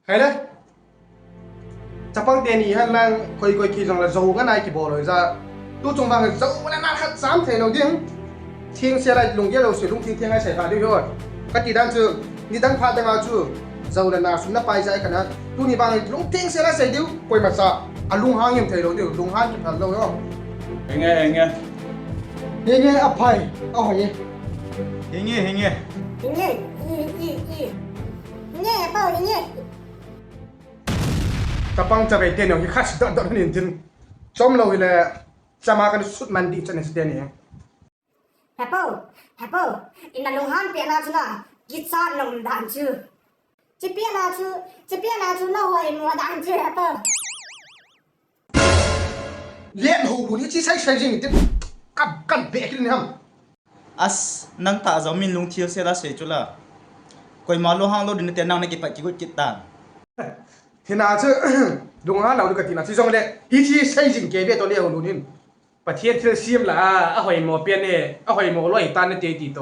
Hay đấy. Chắc bằng tiền ý hơn là coi kỳ rằng là dầu cái này thì bỏ rồi ra. Tu trồng vàng dầu là nát hạt dám thế nào tiếng. Thiên xe lại lùng kia đầu sửa lùng thiên hay xảy ra đi rồi. Các chị đang chưa, đi đang phạt đang nào chưa. Dầu là nào xuống nó bay ra cái này. Tu nhị bằng lùng thiên xe lại xảy điếu. Quay mặt sợ. À lùng hang em thấy đâu điều lùng hang chụp thật lâu không? Nghe. Nghe ấp phải. Hỏi gì? Nghe. Nghe bao nghe. Chắc bằng chắc về tiền nào thì khác đợt nên tiền. Trong lâu thì là chăm cái suốt màn đi cho nên tiền này. Hapo. Ina long han pe na chuna. Gitsa long dan chu. Chi pe na chu no hoi mo dan chu hapo. Liệt hù bùn chỉ sai gì thì cắt bẹ cái này không? Nang ta zo min lung thiêu se la se chula. Koi ma lo hang lo din te nang ne ki pa ki gut kit tan. Thế nào chứ đúng ha nào được cái nào chứ xong đấy chỉ xây dựng cái việc tôi liệu luôn nên và thiên thiên xiêm là hỏi mò biển này hỏi mò loại tan này tiền to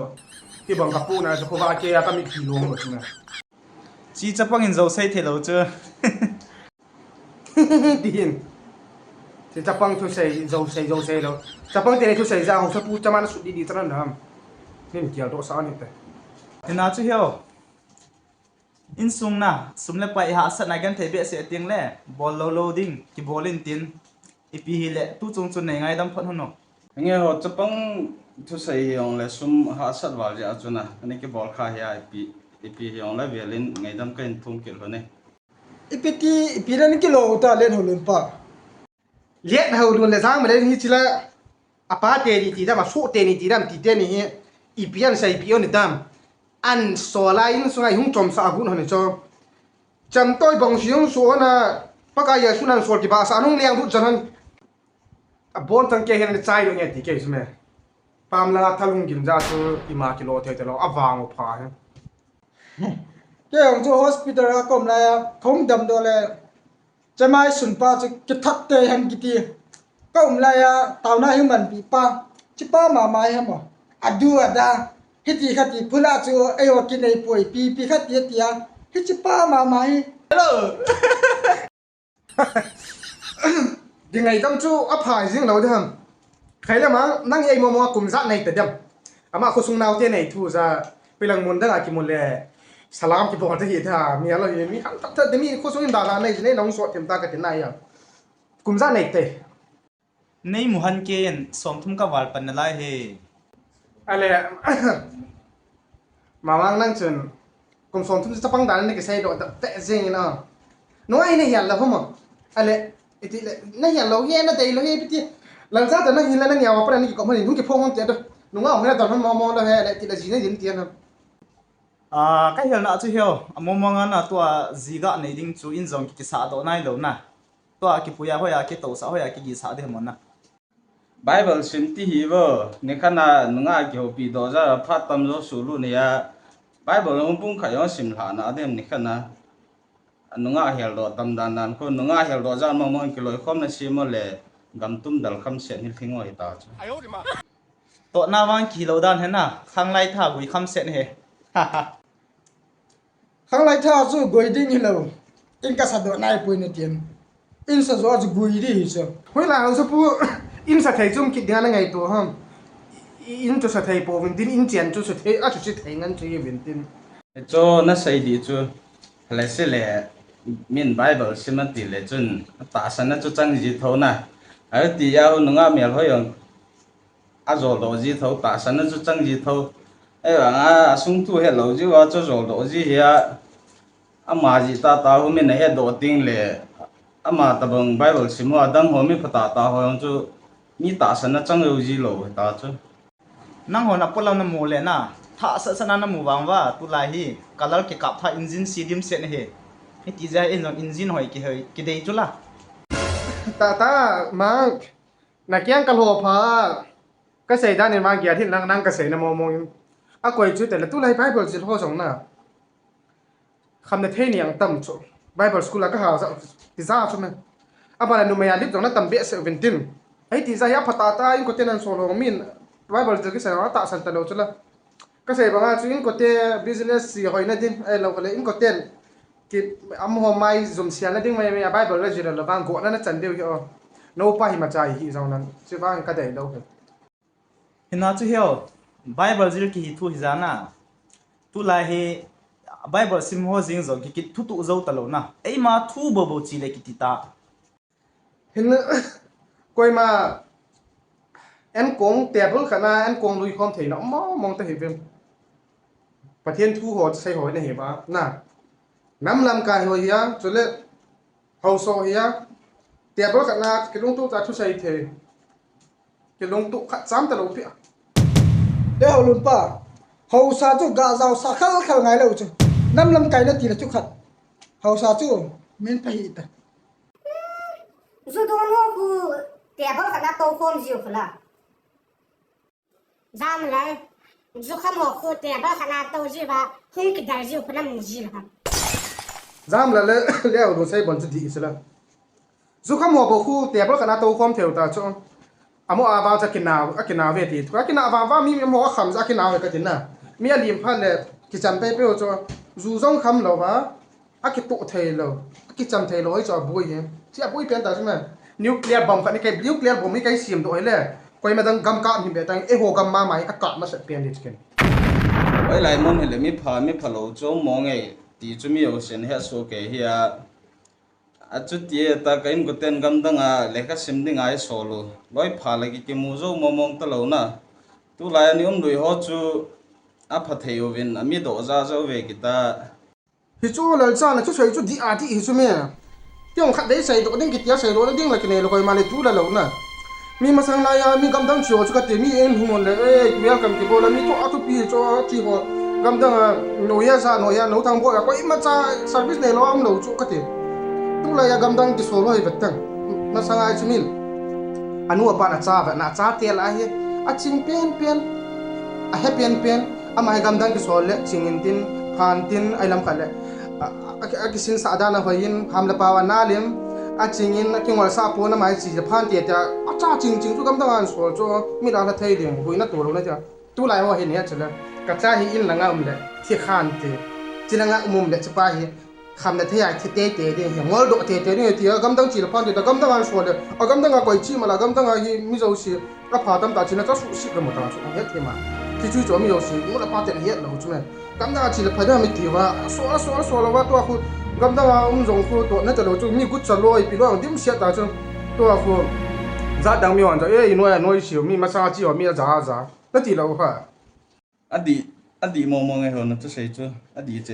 thì bằng cặp bu này cho cô kia ta mình kilo một chút này Chi cha pang in zo sai the lo chu. tiền thì chắc bằng tôi xây dầu xây đâu chắc bằng tiền này tôi xây ra không sao bu cho mà nó sụt đi cho nó nên kiểu độ sao này Te na chu hiao. In sung na, sum le pai ha sat na gan the be se ting le. Ball loading ki ballin tin. Ipi hi le tu chung chun nei ngai dam phon hono. Nghe họ chấp bằng thu xây hiong là sum hạ sát vào giờ cho na anh cái ball khai ya ipi hiong là về lên ngày đâm cái thùng kiểu này ipi ran kilo ta len holun pa liệt hầu luôn là sáng mà đây như chỉ là apa tiền thì ra mà số tiền thì ra thì tiền này ipian sai ipion này tam an so lai in so ai hung chom sa gun hone cho cham tôi bong siong so na pakaya sunan so ki ba sa nung liang du chanan a bon tang ke hen chai lo nge ti ke sme pam la thalung gin ja chu ima kilo the lo awang o pha he ke ong jo hospital a kom la ya khom dam do le chamai sun pa chu ki that te han ki ti kom la ya taw na human pi pa chi pa ma mai ha mo adu ada hiti khati phula chu ayo ki nei poi pi khati tia hi chi pa ma mai Hello. đi ngày tâm chu ấp hải riêng lâu thầm thấy là má năng ấy mà cùng dắt này tới đâm mà cô sung nào thế này thu ra bây giờ muốn đang cái muốn lệ salam cái bọn thế hiện thà mi là mi hẳn thật thế mi cô sung đà là này nóng sọt thêm ta cái thế này à cùng dắt này tới Nei mu han ken som thum ka wal pan lai he. ale mà mang năng chừng cùng song thum sẽ băng đàn này cái xe độ tập tệ gì nó nói này hiện là không mà ale itu na hian lo he na dei lo he piti lang sa ta na hin la na nyawa pra ni ko mani nu ke phong te do nu nga ho na ta mo lo he la ti la ji na din ti na Ka hial na chu hiao. Amomong na to ziga nei ding chu in zong ki sa do nai lo na. To ki puya hoya ki to sa hoya ki gi sa de mon na. Bible sim ti hi wo ne khana nunga ki ho pi do za phat tam zo su lu ne ya Bible ông pung khai yo sim la na dem ne khana nunga hel do tam dan nan ko nunga hel do za mo ki loi khom na sim le gam tum dal kham sen hil thing oi ta cha To na wang ki lo dan he na. Khang lai tha gui kham sen he. khang lai tha chu goi ding hi lo in ka sa do nai poi ne tien in sa zo ju gui ri hi so hoi la so pu in sa thai zum ki dia na ngai to ha in to sa thai po vin din in chen chu sa thai a chu chi thai ngan chi vin din cho na sai di chu le se le min Bible sim ti le chun ta san na chu chang ji tho na a ti ya hu nunga mel ho yong a zo do ji tho ta san na chu chang ji tho ai wa a sung tu he lo ji wa cho zo do ji ya a ma ji ta hu min he do ting le a ma ta bang Bible sim wa dang ho mi phata ta ho yong chu ni ta san na chang yo ji lo ta chu Nang hon apolam na mu le na. Tha sa sana na mu wang wa tu lai hi. Color ki kap tha engine sidim set he. Hi ti ja in long engine hoi ki dei chu la. ta ma na kyang kal ho pha ka sei da ne ma gya thin nang ka sei na mo a koi chu te la tu lai Bible ji ho song na kham na the niang tam chu Bible school ka ha za ti za chu na a ba la nu me ya lip jong na tam be se ventin ai ti za ya phata ta in ko tenan so lo min Bible ji ke sa ta san ta lo chu la ka sei ba nga chu in ko te business si hoi na din ai lo le in ko ten กิอำหอมไม้ซุมเสียนแล้วดึงไม่ไบเบิลแล้วจิระบางกนั่นจันเดียวก็โนปะหิมาใจฮีเจ้านั้นสิว่าก็ได้ดอก hina chu heo bible zil ki thu hi zana tu la he bible sim ho jing zo ki thu tu zo talo na ei ma thu bo bo chi le ki ti ta เห็นกวยมาแอนกงแต่เพิ่นขนาแอนกงลุยความเถนะมองแต่เห็นเป็นประเทศทูโหดใส่หอยในเห็นบ่น่ะน้ำลำกายหอยเฮียจนเลยเฮาโซเฮียแต่เพิ่นขนากิลงตู้จะทุใส่เถกิลงตู้ซ้ำตลอดเพีย để hậu luôn pa hậu sa chu ga zau sa khal ngai lo chu nam lam kai na ti la chu khat hậu sa chu men pa hi ta dù đồ nó cứ tiền bao cả tàu phong diều là giam lại dù không học cứ tiền bao cả tàu diều và không cái đại diều phải làm gì là ซ้ำแล้วแล้วโดนใส่บอลจะดีสิละสุขหัวบ่คู่แต่เพิ่นขนาดโตความเถวตาจ้องอโมอาบาจะกินนาวเวทีทุกกินนาวว่ามีหมอคำจะกินนาวก็ตินะมีอลิมพันเลยกิจำไปเปล่าจ้ะจูจงคำเราว่าอากิตุเทโลกิจำเทโลให้จ้ะบุยเห็นที่บุยเป็นแต่ใช่ไหมนิวเคลียร์บอมกันนี่ไงนิวเคลียร์บอมไม่ไงเสียมตัวเลยก็ยังมาตั้งกำกับหิมเบตังเฮกำมาใหม่อากาศมาเสร็จเปลี่ยนดิสกันไว้หลายมุนเห็นเลยมีผาโลโจมองไงตีจุมีเอาเส้นเฮ็ดโซเกเฮียอาจุดเดียตาก็อิมกุเต็นกำดังเลขาซิมดิ้งไอโซโลร้อยผาเลยกิมูโจมองตะโลนะตุลายนี่ลุยฮอจูอาพัทเทโอวินมีโดซาเจ้าเวกิตาฮิจูเลยจ้านะชุดใส่ชุดดีอาร์ที่ฮิจูเมียที่องขัดได้ใส่ตัวดิ้งกิตยาใส่ตัวดิ้งอะไรกันเนี่ยเราคอยมาเลยจูแล้วนะมีมาสังนายมีกำดังชัวชุดที่มีเอ็นหุ่นเลยเวลกัมที่โบราณมีตัวอัตุปีตัวที่หัวกำดังหน่วยซาหน่วยหนูทางบัวก็อิมาจ้าเซอร์วิสเนี่ยเราเอาหนูชุดกันที่ตุลายกำดังที่โซโล่ให้เบ็ดตั้งมาสังไอจูมิลอันนู้นปานาจ้าแบบน่าจ้าเตียละเฮอาจิงเปียนอาเฮเปียนอามาให้กำดังที่โซเล่จิงอินตินพานตินไอลำขัดเลยอากิสินสาดานะหอยินหามละปาวานาลิมอาจิงอินกิงวาซาปูนะมาให้จีจะพานเตียจะอาจ้าจริงๆทุกกำดังอันโซโจมีร้านละเทยดิ่งหุยนัดตัวเราเนี่ยจ้ะตุลายว่าเห็นเนี่ยจ้ะเลยกระจายให้อินละงะเลยที่ข้านเตจีละงะมุมเลยจะไปคำนั้นที่ใหญ่ที่เตะเนี่ยอย่างว่าโดดเตะเนี่ยที่กำดังจีละพานเตียแต่กำดังอันโซเลยกำดังก็ไอจีมาละกำดังที่มิโซซีก็พาตั้มตาจีน่าจะสุสิกระหมดตาสุเฮ็ดเทมาที่จู่ๆมิโซซีมุละพาเตียเฮ็ดเราใช่ไหมกำดังจีละพานไม่ตีว่าโซละว่าตัวคุณกำดังจงคุณตัวนั่นจะเราจู่มีกุศลอยปีว่าดิมเสียตาจงตัวคุณจะดังมีวันจะน้อยเสียวมีมาซาจีว่ามีจ้านั่นตีเราค่ะอดีมองไงเหรอนะจะใช่จ้ะอดีเจ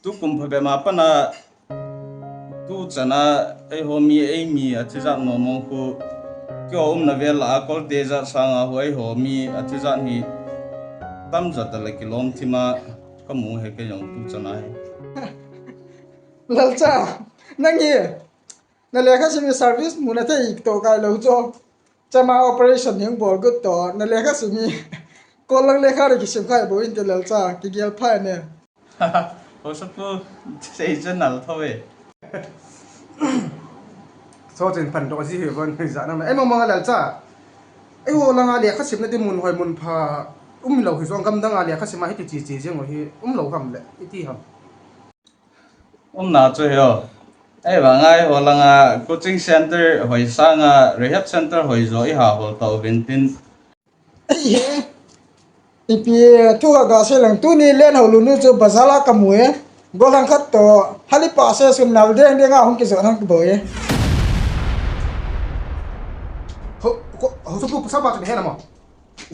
ทุกคนพอไปมาปนะทุกจนะไอ้หัวมีที่จะมองคูก็นาเวลาก็เดจะสร้างหัวไอ้หัวมีที่จะนี่ตั้มจัดอะไรกิโลมที่มาก็มูให้ก็ยังทุกจนะ lalcha nangi na lekha simi service muna te ik to kai lo jo chama operation hing bol gut to na lekha simi kolang lekha ri kisim khai bo in te lalcha ki gel phai ne โอ้สักก็ใช่จะนั่นเท่าไหร่ โซจินพันตัวสิเหวันไม่จ้านั่นไอ้มองอะไรจ้าไอ้หัวลังอาเลียข้าสิบนาทีมุนหอยมุนพาเราคือส่งกำดังอาเลียข้าสิมาให้จีเจ้าหัวที่เราคำเลยที่ทำน่าจะเหรอไอ้บางไอ้หัวลังcoaching center หอยสร้าง rehab center หอยจ่อยหาหัวเต่าเป็นตินอีปีทุกกาเสลังตุนี่เล่นหัวลุนจูบาซาลากมวยก็ลังคัดตัวฮัลิปาเซสุนนาลเดงเดงอ่ะหงกิจกรรมบ่อยเขาสู้ภาษาบาลีเห็นมั้ย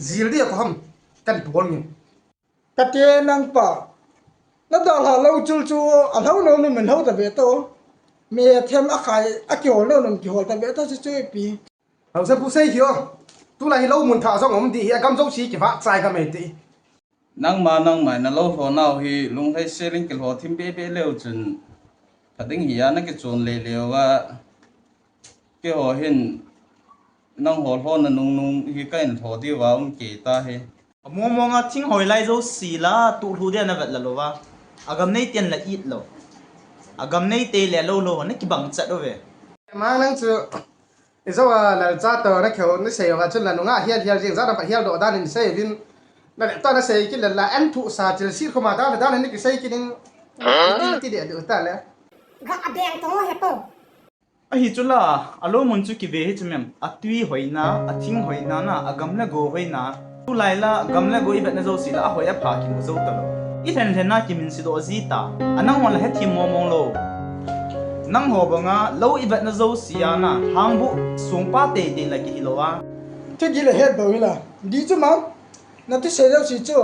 จีลเดียก็ทำกันบอลนี่กะเตนังปะแล้วดาลาเราจูอันเฮาโนนมันเฮาตะเบโตมีเทมอะไข่อะเกี่ยวโนนกี่หัวตะเบโตจะช่วยปีเราจะพูดเสียเหี้ยตัวไหนเราหมุนท่าส่งผมดีกำจัดสีกี่ฟ้าใจกันไม่ดีนั่งมานั่นเราหัวหน้าฮีลุงให้เซลิงกิโลทิมเป๊ะเร็วจนถ้าดึงเหียนั่นก็จนเร็วว่าเกี่ยวเห็นนั่งหัวท้อนั่นนุ่งฮีก็เห็นหัวที่ว่าเกตาเฮมองทิ้งหอยไล่โจสีละตูทูเดียนเวทละโลว่าอากำในเตียนละอีดโลอากำในเตเลโลนี่กี่บังจัดด้วยมานั่งจะไอ้เจ้าเราจะตัวนักเขียวนี่เสียว่าจนละนุ่งเฮียจริงจะทำเฮียโดดด้านนี้เสียวินนั่นตอนนั้นเสียกินละอันทุสาจิลซีเข้ามาด้านนี้ก็เสียกิน ti de du ta le ga adeng to hepo a hi chula alo mun chu ki ve hi chumem atui hoina athing hoina na agam la go hoina tu laila gam la go ibet na zo sila a hoya pha ki mu zo ta lo I then then na ki min si do zita anang wala he thi mo mong lo nang ho ba nga lo ibet na zo sia na hang bu sung pa te te la ki lo wa ti gi le het bo la di chu ma na ti se lo si chu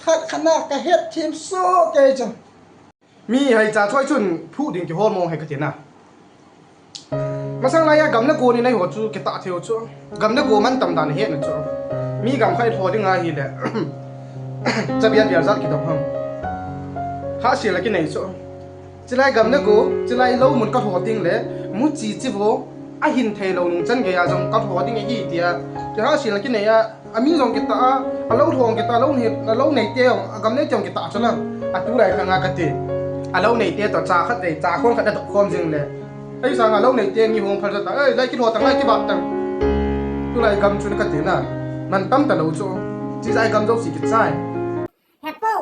khat khana ka het thim so ke chu มีให้จ่าช่วยชุนผู้ดิ่งกี่โฮมองให้กระเทียนนะมาสั่งไรอะกำนักกูนี่ในหัวจูเกตาเทียวจูกำนักกูมันตำตานเฮ็ดนะจูมีกำใครพอดิ่งอะไรแหละ จะเบียดเบียดซัดกี่ดอกพังข้าเสียละกี่ไหนจูจะไล่กำนักกูจะไล่เล่ามันก็หัวดิ่งเลยมุจีจิโวอะหินเทลงจันเกียจงก็หัวดิ่งไอ้ยี่เดียจะข้าเสียละกี่ไหนอะอามีจงเกตาอะเล่าทองเกตาเล่าเห็ดเล่าไหนเตี้ยกำนักจงเกตาชนะอะตู้ไรข้างากระติอะเล่าในเตี้ยต่อจ่าขัดเตะจ่าคนขัดตะคอมจริงเลยไอ้สังอะเล่าในเตี้ยมีหงพันจะตาเอ้ยได้กี่หัวตั้งได้กี่บาทตั้งตัวไรกำชุนกระเทียนน่ะมันตั้มแต่เราโจจีใจกำโจสีกิจใจ hepo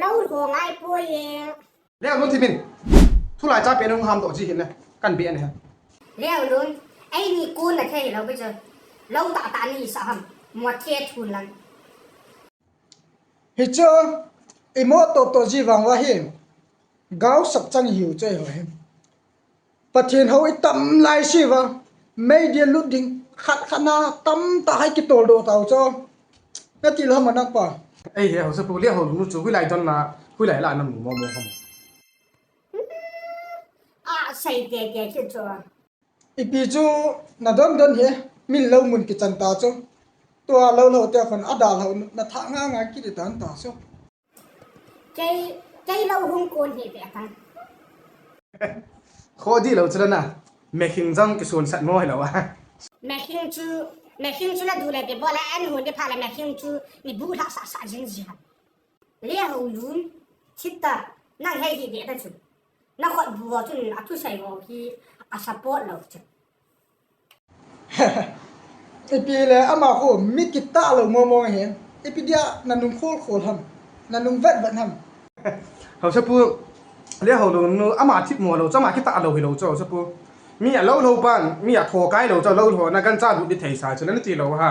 lâu hồ ngay bôi แล้วนู้นที่มินทุไรจ้าเป็นองค์ทำตัวจีเห็นนะกันเบียเนี่ย leo luôn ấy ni cún là thế lâu bây giờ lâu tạ tạ ni sao một thiệt thùn lắm hi chu i mo to ji wang wa hi gao sak chang hiu chei ho hem pathin ho I tam lai si wa mei dia lut ding khat khana tam ta hai ki tol do tau cho na ti lo ma nak pa ไอ้เหี้ยเขาจะพูดเรียกเขารู้จูคุยไหลจนนะคุยไหลละน้ำหมูมอมเขา à xây kẹt kẹt chứ cho i pi chu na don he min lo mun ki chan ta cho tua lo te khon adal ho na tha nga ki de tan ta so cái lâu hung cún thì đẹp thằng ข้อดีเราจะนะแม่คิงจังกิส่วนสัตว์น้อยแล้ววะ mẹ khiêng chú là đủ lại để bỏ lại anh hồn để phá lại mẹ khiêng chú ni bù thả xả xả riêng gì hả lẽ hầu lún chít ta năng hay gì để ta chú nó gọi bùa chú là chú sài gòn khi à support lâu chứ i pi le ama ko mi ki ta lo mo he i pi dia na nung khol ham na nung vet ham เขาจะพูดเรียกเขาดูนู้อามาทิพย์มัวเราจะมาคิดตาเราให้เราเจ้าจะพูดมีอะเล่าเราบ้านมีอะโทรใกล้เราจะเล่าโทรนะกันจ้าดูดิเทสายฉะนั้นตีเราฮะ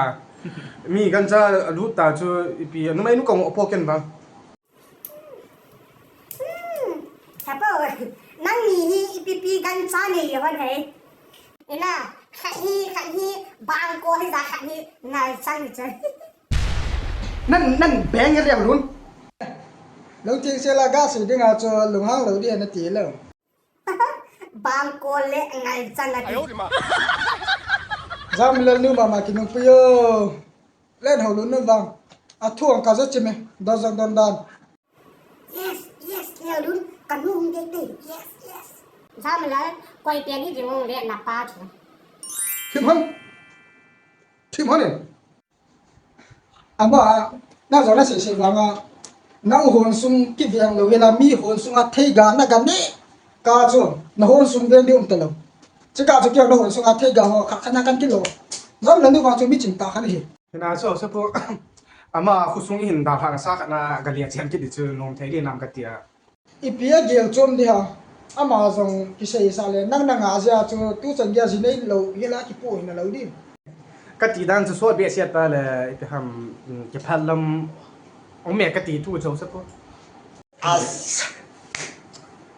มีกันจ้ารู้ตาจูปีนู้ไม่นู้กงอพอกันบ้าง chả bao năng nhì pi gan cha này là vấn đề thế là khát hi bang cô hay ra khát hi này sang gì chơi นั่นแบงค์เรียกลุ้น lo ting se la ga si ding a cho lung hang lo dia na ti lo bang cô lệ này sang là zam le nu ma ki nung pi yo len ho lu nu wang a thuang ka za chi me da zang don dan yes leo luôn cần luôn đi yes sao mà lại quay tiền đi thì mong lệ nạp ba chứ ทิมฮันเนี่ย ama na zo na se wang a nang hon sung ki viang lo wela mi hon sung a thei ga na ga ne ka chu na hon sung den di ta lo chi ka chu kya na hon sung a thei ga ho kha khana kan ki lo zam le nu wa chu mi chin ta khan hi เห็นอาเจ้าจะพูดอามาคุณซุงหินดาวทางซักนะกะเลียเชียนกิดจูลงไทยเรียนนำกะเตีย i pia gel chom di ha ama zong ki sei sa le nang na nga ja chu tu chan ya ji nei lo ye la ki po na lo di กะตีดันจะสวดเบียเสียตาเลยไปทำจะพัดลมองแม่กะตีทูเจ้าจะพูด as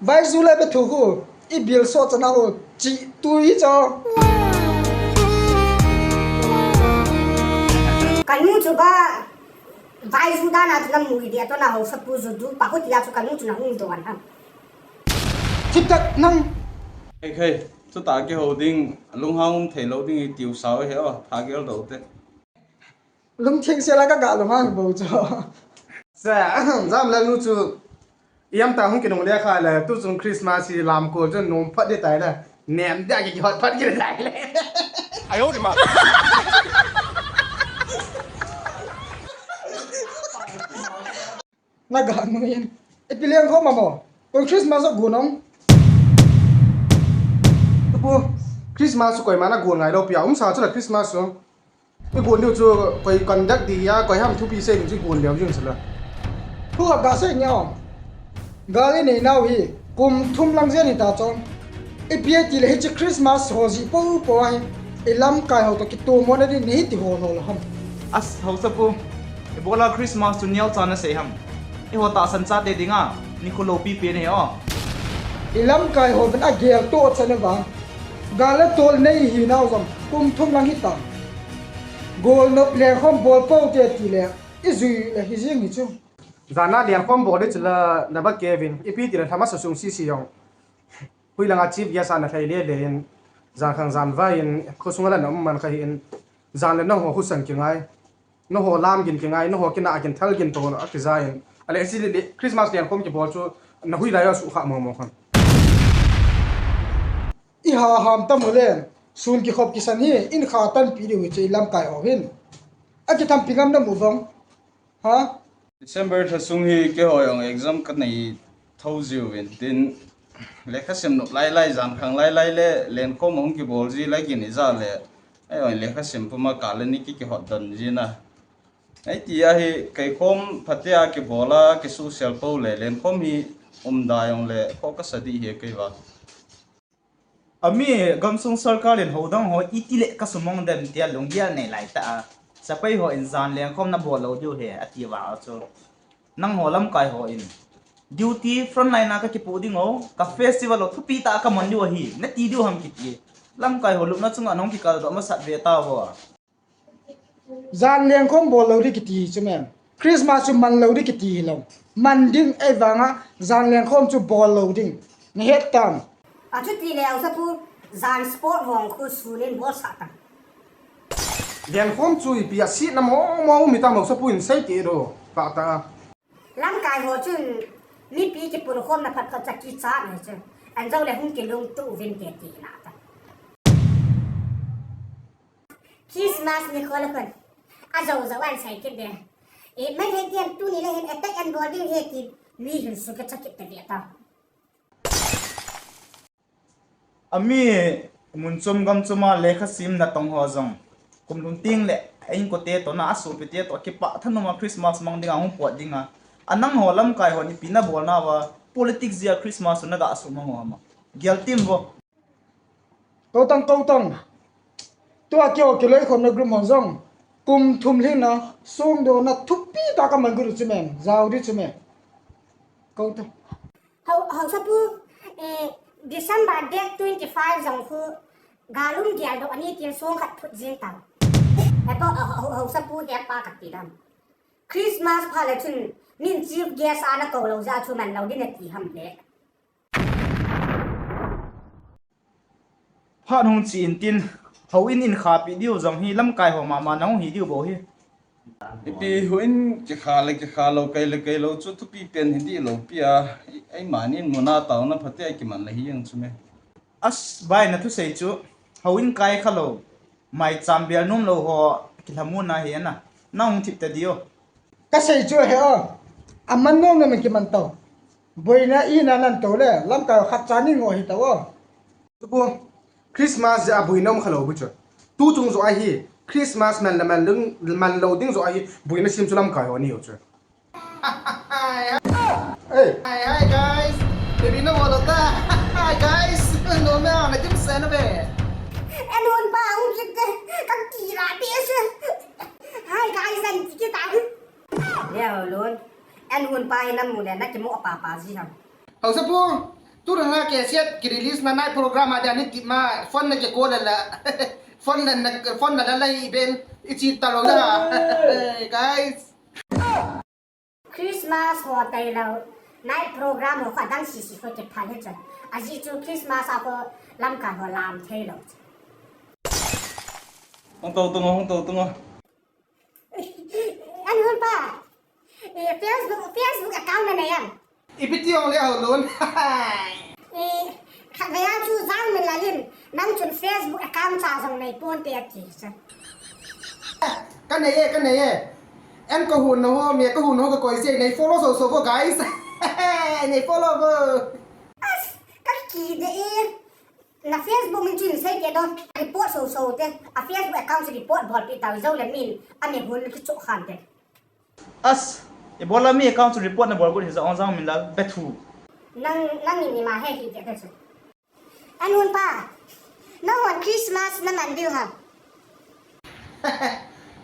bai zu le be thu hu i bil so chana ho chi tu i cho cần mua chú ba vài chú đã là làm mùi địa tôi là hậu sập bùi rồi đủ bảo hốt địa chú cần mua chú là hung toàn hả chip tak nang ไอ้เคยสุดตาเกี่ยวดิ้งลุงห้องเทลดิ้งติวสาวเหรอพาเกี่ยวโดดเต้ lung thing se la ka ga lo hang bo cho ใช่จำแล้วนู้จูยามตาห้องกินนมเรียกใครเลยตู้จงคริสต์มาสลามโกจนนมพัดได้ตายเลยแหนมได้กี่ฮอตพัดกี่ได้เลย na ga no yin e pi leng kho ma mo on christmas gu nong พูคริสต์มาสก่อยมานะกวนไงเราเปียสาวจะละคริสต์มาสไอ้กวนเดียวจูก่อยกันดักดีอะก่อยห้ามทุบปีเส้นจีกวนเดียวยิ่งสุดละ hu ga se nya gali nei nau hi kum thum lang zen ni ta chong e pia ti le chi Christmas ho ji po po ai e lam kai ho to ki to mo na ni nei ti ho lo ham as ho sa pu e bola Christmas tu niao chana sei ham e ho ta san cha te dinga ni kholo pi pe ne o e lam kai ho ben a gel to chana ba gala tol nei hi nau zam kum thum lang hi ta gol no le khom bol po te ti le i zui le hi jing ni chu zana lian khom bo de chla na ba Kevin ipi ti na thama sa sung si si yong hui langa chief ya sa na thai le le in zan khang zan va in khosunga la nam man khai in zan le no ho husan ki ngai no ho lam gin ki ngai no ho kina agin thal gin to no akizain ale si le Christmas lian khom ki bo chu na hui la ya su kha mo mo khan i ha ham ta mo le sun ki khop ki san hi in kha tan pi ri wi che lam kai ho hin a ki tham pingam na mu vong ha December tha sung hi ke hoyong exam ka nei thauziu in tin lekha sem no lai jan khang lai le len ko mong ki bol ji lai ki ni za le ai oi lekha sem puma kalani ki hot dan ji na ai tia hi kai khom phatia ki bola ki social po le len khom hi da yong le focus adi he kai wa ami gamsung sarkar len hodang ho itile ka sumong den tia longya nei lai ta sapai ho in zan leng khom na bol lo diu he atiwa cho nang ho lam kai ho in duty front line na ka ki puding ho ka festival lo thupi ta ka man diu hi na ti diu ham ki ti lam kai ho lup na chunga nong ki kal do ma sat ve ta bo zan leng khom bol lo ri ki ti chu men Christmas chu man lo ri ki ti lo man ding e wanga zan leng khom chu bol lo ding ni het tam a chu ti le au sa pu zan sport wong khu su len bol sa ta lian khom chu pi a si na mo mo mi ta mo sa pu in sai ti ro ka ta lam kai ho chun mi pi ki pur khom na phat ka cha ki cha ne chu an zo le hun ki lung tu vin ke ti na ta Christmas ni khol khon a zo zo wan sai ki de e mai he tian tu ni le hen attack and boarding he ki mi hin su ka cha ki te ta ami mun chum gam chuma lekha sim na tong ho zong kum lung ting le ain ko te to na asu pe te to ki pa thanuma Christmas mang dinga hung pot dinga anang ho lam kai ho ni pina bol na wa politics ya Christmas na ga asu mang ho ma gel tim bo to tang to a kyo ke loi khom na grum hon zong kum thum li na song do na thupi ta ka man guru chu men zaw ri chu men ko ta hau sa pu December date 25 jong khu galum gyal do ani tin song khat phut jin ta e to hau sa pu ya pa ka ti dam Christmas phale chun min chief guest ana ko lo za chu man lo din ti ham le phan hung chi in tin ho in kha pi diu jong hi lam kai ho ma nong hi diu bo hi ipi huin ki kha lo kai lo chu tu pi pen hindi lo pia ai manin mona taw na phate ai ki man la hi yang chume as bai na thu sei chu ho in kai khalo mai chambia num lo ho ki thamu na he na nong thip ta dio ka sei chu he a aman no na men ki man taw boina i na nan to le lam ka khat cha ni ngo hi taw tu pu Christmas ja buinom khalo bu chu tu chung zo ai hi Christmas man la man loading zo ai buina sim chulam kai ho ni ho chu hey hi guys baby no mo ta hi guys no me na kim sa na be en hon pa un ki ka ki ra ti se hai guys an ki ta le lon en hon pa na mu le na ki mo pa ji ham hau sa pu tu na ke set ki release na night program ada ni ki ma fon na ke ko la fon na la lai ben ichi ta lo na hey guys Christmas ho tai lo night program ho kha dan si ko ke pha le cha aji chu Christmas a ko lam ka ho lam thei lo hong to tung en hon pa Facebook account na yan ipiti ong le au lon kha ga ya chu zang men la lin nam chun Facebook account cha jong nei pon te ki cha kan nei en ko hun no ho me ko hun ho ko koi se nei follow so for guys nei follow as ka ki de na Facebook min chin sai ke don report so te a Facebook account report bol pi taw zo le min ane hun ki chu khan te as e bola mi account report na bol ko hi za on jang min la bethu nang ni ma he hi de ka chu an hun pa no one Christmas na man diu ha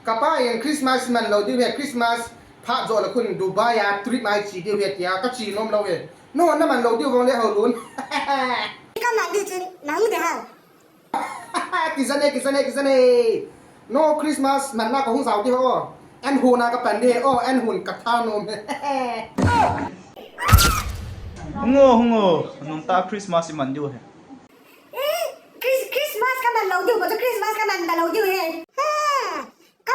กะป้าอย่างคริสต์มาสมันเราดิเวคริสต์มาสพระโจละคุณดูบายาทริปมาจีดิเวตยาก็จีนมเราเวโน่นนั่นมันเราดิวงเลยเฮาลุน ka man diu chu nang de ha กิซะเนโน่คริสต์มาสมันน่าก็หงสาวที่ว่าแอนฮูนากับปันเดอ้อแอนหุ่นกับทานม hungo nung ta Christmas i man du he Christmas ka man lo diu ba Christmas ka man da lo diu he ha ka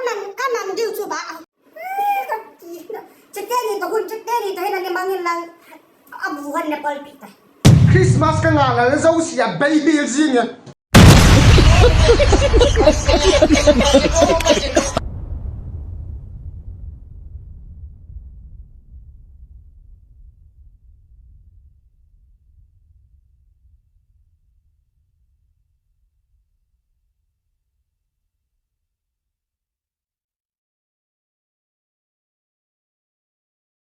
man diu chu ba ka tiจะแก้นี่ตัวคุณจะแก้นี่ตัวให้นั่นนี่มังลังอาบูฮันเนี่ยปอลปิตา คริสต์มาสก็งานแล้วเจ้าเสียเบบี้จริง